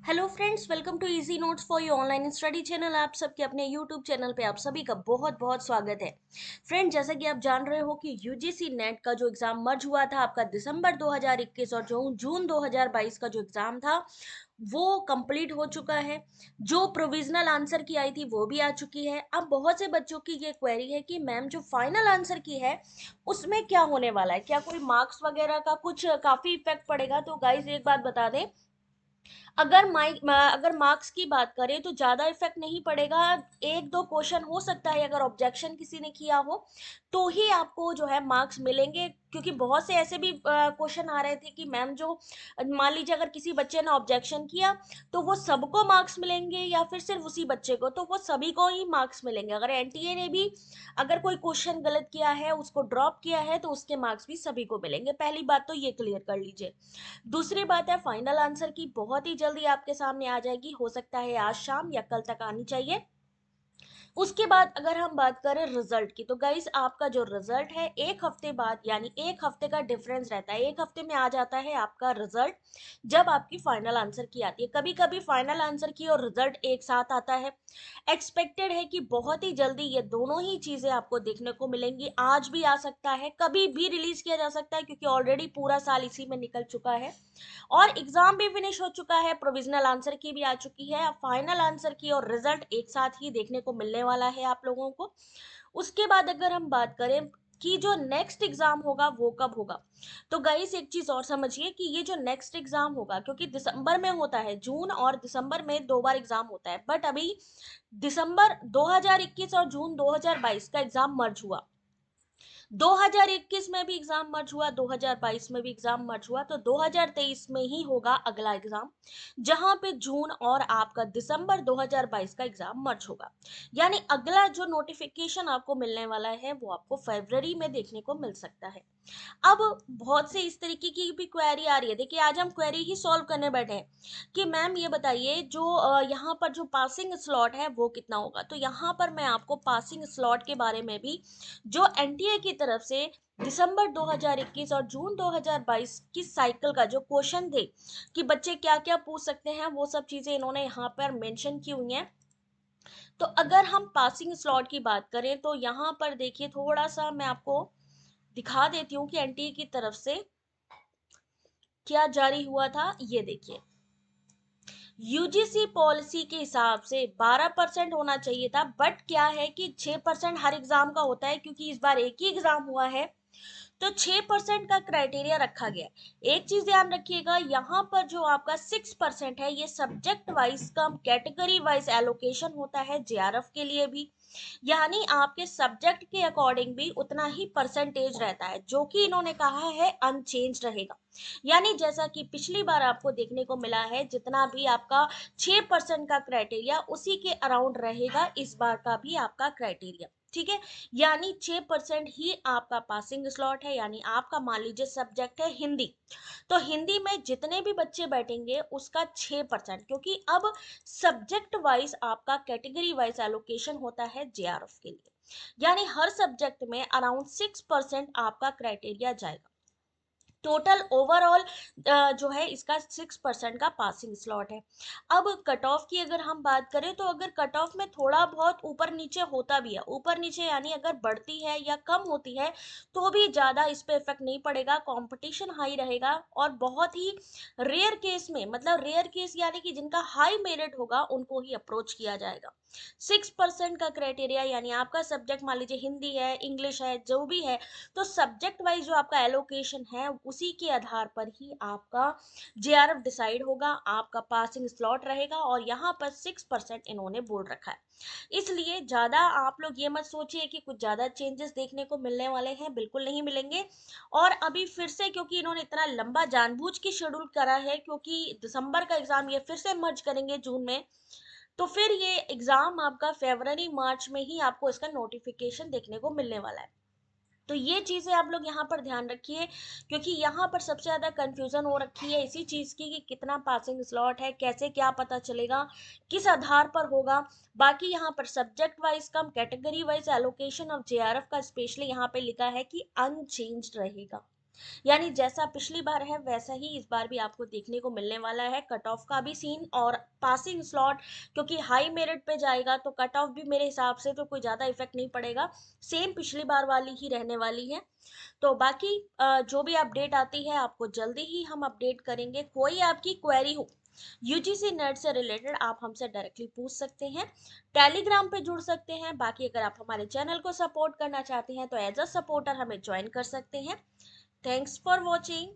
Hello friends, welcome to easy notes for your online study channel. आप सबके अपने YouTube channel पे आप सभी का बहुत बहुत स्वागत है। फ्रेंड, जैसा कि आप जान रहे हो कि यूजीसी नेट का जो एग्जाम मर्ज हुआ था आपका दिसंबर 2021 और जो जून 2022 का जो एग्जाम था वो कंप्लीट हो चुका है। जो प्रोविजनल आंसर की आई थी वो भी आ चुकी है। अब बहुत से बच्चों की ये क्वेरी है कि मैम जो फाइनल आंसर की है उसमें क्या होने वाला है, क्या कोई मार्क्स वगैरह का कुछ काफी इफेक्ट पड़ेगा। तो गाइज एक बात बता दें, अगर मार्क्स की बात करें तो ज्यादा इफेक्ट नहीं पड़ेगा। एक दो क्वेश्चन हो सकता है, अगर ऑब्जेक्शन किसी ने किया हो तो ही आपको जो है मार्क्स मिलेंगे, क्योंकि बहुत से ऐसे भी क्वेश्चन आ रहे थे कि मैम जो मान लीजिए अगर किसी बच्चे ने ऑब्जेक्शन किया तो वो सबको मार्क्स मिलेंगे या फिर सिर्फ उसी बच्चे को, तो वो सभी को ही मार्क्स मिलेंगे। अगर एनटीए ने भी अगर कोई क्वेश्चन गलत किया है, उसको ड्रॉप किया है, तो उसके मार्क्स भी सभी को मिलेंगे। पहली बात तो ये क्लियर कर लीजिए। दूसरी बात है, फाइनल आंसर की बहुत ही जल्दी आपके सामने आ जाएगी, हो सकता है आज शाम या कल तक आनी चाहिए। उसके बाद अगर हम बात करें रिजल्ट की, तो गाइज आपका जो रिजल्ट है एक हफ्ते बाद, यानी एक हफ्ते का डिफरेंस रहता है, एक हफ्ते में आ जाता है आपका रिजल्ट जब आपकी फाइनल आंसर की आती है। कभी कभी फाइनल आंसर की और रिजल्ट एक साथ आता है। एक्सपेक्टेड है कि बहुत ही जल्दी ये दोनों ही चीजें आपको देखने को मिलेंगी। आज भी आ सकता है, कभी भी रिलीज किया जा सकता है, क्योंकि ऑलरेडी पूरा साल इसी में निकल चुका है और एग्जाम भी फिनिश हो चुका है, प्रोविजनल आंसर की भी आ चुकी है। फाइनल आंसर की और रिजल्ट एक साथ ही देखने को मिलने वाला है आप लोगों को। उसके बाद अगर हम बात करें कि जो नेक्स्ट एग्जाम होगा वो कब होगा, तो गाइस एक चीज और समझिए कि ये जो नेक्स्ट एग्जाम होगा, क्योंकि दिसंबर में होता है, जून और दिसंबर में दो बार एग्जाम होता है, बट अभी दिसंबर 2021 और जून 2022 का एग्जाम मर्ज हुआ। 2021 में भी एग्जाम मर्ज हुआ, 2022 में भी एग्जाम मर्ज हुआ, तो 2023 में ही होगा अगला एग्जाम, जहां पे जून और आपका दिसंबर 2022 का एग्जाम मर्ज होगा। यानी अगला जो नोटिफिकेशन आपको मिलने वाला है वो आपको फरवरी में देखने को मिल सकता है। अब बहुत से इस तरीके की भी क्वेरी आ रही है। देखिए, आज हम क्वेरी ही सॉल्व करने बैठे हैं कि मैम ये बताइए जो यहाँ पर जो पासिंग स्लॉट है वो कितना होगा। तो यहाँ पर मैं आपको पासिंग स्लॉट के बारे में भी जो एनटीए की तरफ से दिसंबर 2021 और जून 2022 की साइकिल का जो क्वेश्चन थे कि बच्चे क्या क्या पूछ सकते हैं, वो सब चीजें इन्होंने यहाँ पर मेंशन की हुई हैं। तो अगर हम पासिंग स्लॉट की बात करें तो यहाँ पर देखिए, थोड़ा सा मैं आपको दिखा देती हूँ कि एनटीए की तरफ से क्या जारी हुआ था। ये देखिए, यूजीसी पॉलिसी के हिसाब से 12% होना चाहिए था, बट क्या है कि 6% हर एग्जाम का होता है, क्योंकि इस बार एक ही एग्जाम हुआ है तो 6% का क्राइटेरिया रखा गया है। एक चीज ध्यान रखिएगा, यहाँ पर जो आपका 6% है ये सब्जेक्ट वाइज कम कैटेगरी वाइज एलोकेशन होता है जेआरएफ के लिए भी। यानी आपके सब्जेक्ट के अकॉर्डिंग भी उतना ही परसेंटेज रहता है, जो कि इन्होंने कहा है अनचेंज रहेगा। यानी जैसा कि पिछली बार आपको देखने को मिला है, जितना भी आपका 6% का क्राइटेरिया उसी के अराउंड रहेगा इस बार का भी आपका क्राइटेरिया। ठीक है, यानी 6% ही आपका पासिंग स्लॉट है। यानी आपका मान लीजिए सब्जेक्ट है हिंदी, तो हिंदी में जितने भी बच्चे बैठेंगे उसका 6%, क्योंकि अब सब्जेक्ट वाइज आपका कैटेगरी वाइज एलोकेशन होता है जेआरएफ के लिए। यानी हर सब्जेक्ट में अराउंड 6% आपका क्राइटेरिया जाएगा। टोटल ओवरऑल जो है इसका 6% का पासिंग स्लॉट है। अब कट ऑफ की अगर हम बात करें, तो अगर कट ऑफ में थोड़ा बहुत ऊपर नीचे होता भी है, ऊपर नीचे यानी अगर बढ़ती है या कम होती है, तो भी ज्यादा इस पे इफेक्ट नहीं पड़ेगा, कंपटीशन हाई रहेगा। और बहुत ही रेयर केस में, मतलब रेयर केस यानी कि जिनका हाई मेरिट होगा उनको ही अप्रोच किया जाएगा। 6% का क्राइटेरिया, यानी आपका सब्जेक्ट मान लीजिए हिंदी है, इंग्लिश है, जो भी है, तो सब्जेक्ट वाइज जो आपका एलोकेशन है उसी के आधार पर ही आपका जेआरएफ डिसाइड होगा, आपका पासिंग स्लॉट रहेगा। और यहाँ पर 6% इन्होंने बोल रखा है, इसलिए ज्यादा आप लोग ये मत सोचिए कि कुछ ज्यादा चेंजेस देखने को मिलने वाले हैं, बिल्कुल नहीं मिलेंगे। और अभी फिर से, क्योंकि इन्होंने इतना लंबा जानबूझ के शेड्यूल करा है, क्योंकि दिसंबर का एग्जाम ये फिर से मर्ज करेंगे जून में, तो फिर ये एग्जाम आपका फरवरी मार्च में ही आपको इसका नोटिफिकेशन देखने को मिलने वाला है। तो ये चीजें आप लोग यहाँ पर ध्यान रखिए, क्योंकि यहाँ पर सबसे ज्यादा कंफ्यूजन हो रखी है इसी चीज की कि कितना पासिंग स्लॉट है, कैसे क्या पता चलेगा, किस आधार पर होगा। बाकी यहाँ पर subject wise come category wise allocation of JRF का स्पेशली यहाँ पे लिखा है कि अनचेंज्ड रहेगा। यानी जैसा पिछली बार है वैसा ही इस बार भी आपको देखने को मिलने वाला है, कट ऑफ का भी सीन और पासिंग स्लॉट, क्योंकि हाई मेरिट पे जाएगा तो कट ऑफ भी मेरे हिसाब से तो कोई ज़्यादा इफेक्ट नहीं पड़ेगा, सेम पिछली बार वाली ही रहने वाली है। तो बाकी जो भी अपडेट आती है आपको जल्दी ही हम अपडेट करेंगे। कोई आपकी क्वेरी हो यूजीसी नेट से रिलेटेड आप हमसे डायरेक्टली पूछ सकते हैं, टेलीग्राम पे जुड़ सकते हैं। बाकी अगर आप हमारे चैनल को सपोर्ट करना चाहते हैं तो एज अ सपोर्टर हमें ज्वाइन कर सकते हैं। Thanks for watching.